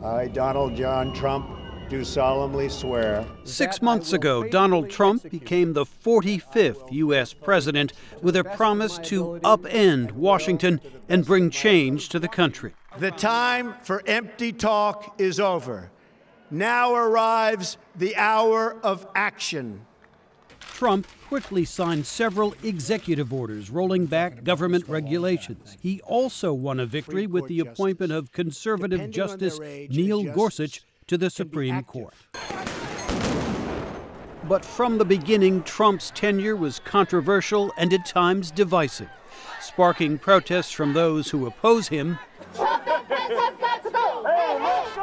I, Donald John Trump, do solemnly swear. 6 months ago, Donald Trump became the 45th U.S. president with a promise to upend Washington and bring change to the country. The time for empty talk is over. Now arrives the hour of action. Trump quickly signed several executive orders rolling back government regulations. He also won a victory with the appointment of conservative Justice Neil Gorsuch to the Supreme Court. But from the beginning, Trump's tenure was controversial and at times divisive, sparking protests from those who oppose him,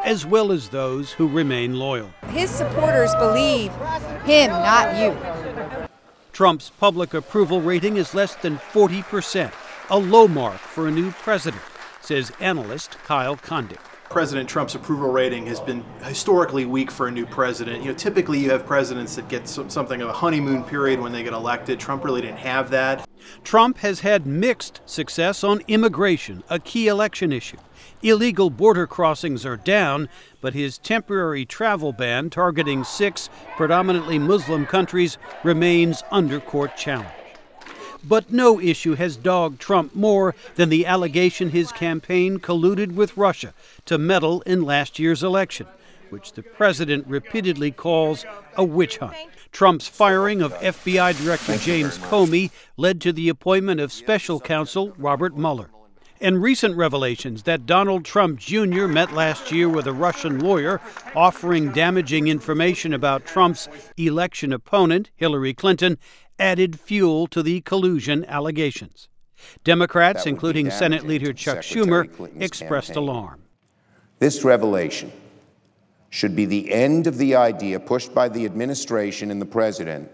as well as those who remain loyal. His supporters believe him, not you. Trump's public approval rating is less than 40%, a low mark for a new president, says analyst Kyle Condick. President Trump's approval rating has been historically weak for a new president. Typically you have presidents that get something of a honeymoon period when they get elected. Trump really didn't have that. Trump has had mixed success on immigration, a key election issue. Illegal border crossings are down, but his temporary travel ban targeting 6 predominantly Muslim countries remains under court challenge. But no issue has dogged Trump more than the allegation his campaign colluded with Russia to meddle in last year's election, which the president repeatedly calls a witch hunt. Trump's firing of FBI Director James Comey led to the appointment of special counsel Robert Mueller. And recent revelations that Donald Trump Jr. met last year with a Russian lawyer offering damaging information about Trump's election opponent, Hillary Clinton, added fuel to the collusion allegations. Democrats, including Senate Leader Chuck Schumer, expressed alarm. This revelation should be the end of the idea pushed by the administration and the president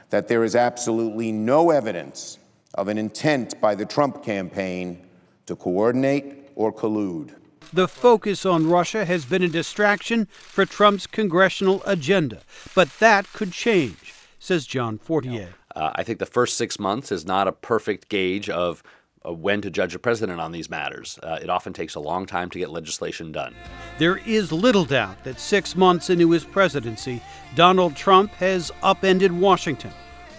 that there is absolutely no evidence of an intent by the Trump campaign to coordinate or collude. The focus on Russia has been a distraction for Trump's congressional agenda, but that could change, says John Fortier. I think the first 6 months is not a perfect gauge of when to judge a president on these matters. It often takes a long time to get legislation done. There is little doubt that 6 months into his presidency, Donald Trump has upended Washington,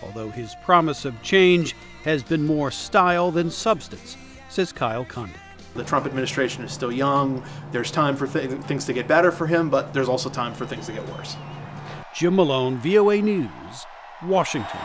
although his promise of change has been more style than substance, says Kyle Condick. The Trump administration is still young. There's time for things to get better for him, but there's also time for things to get worse. Jim Malone, VOA News, Washington.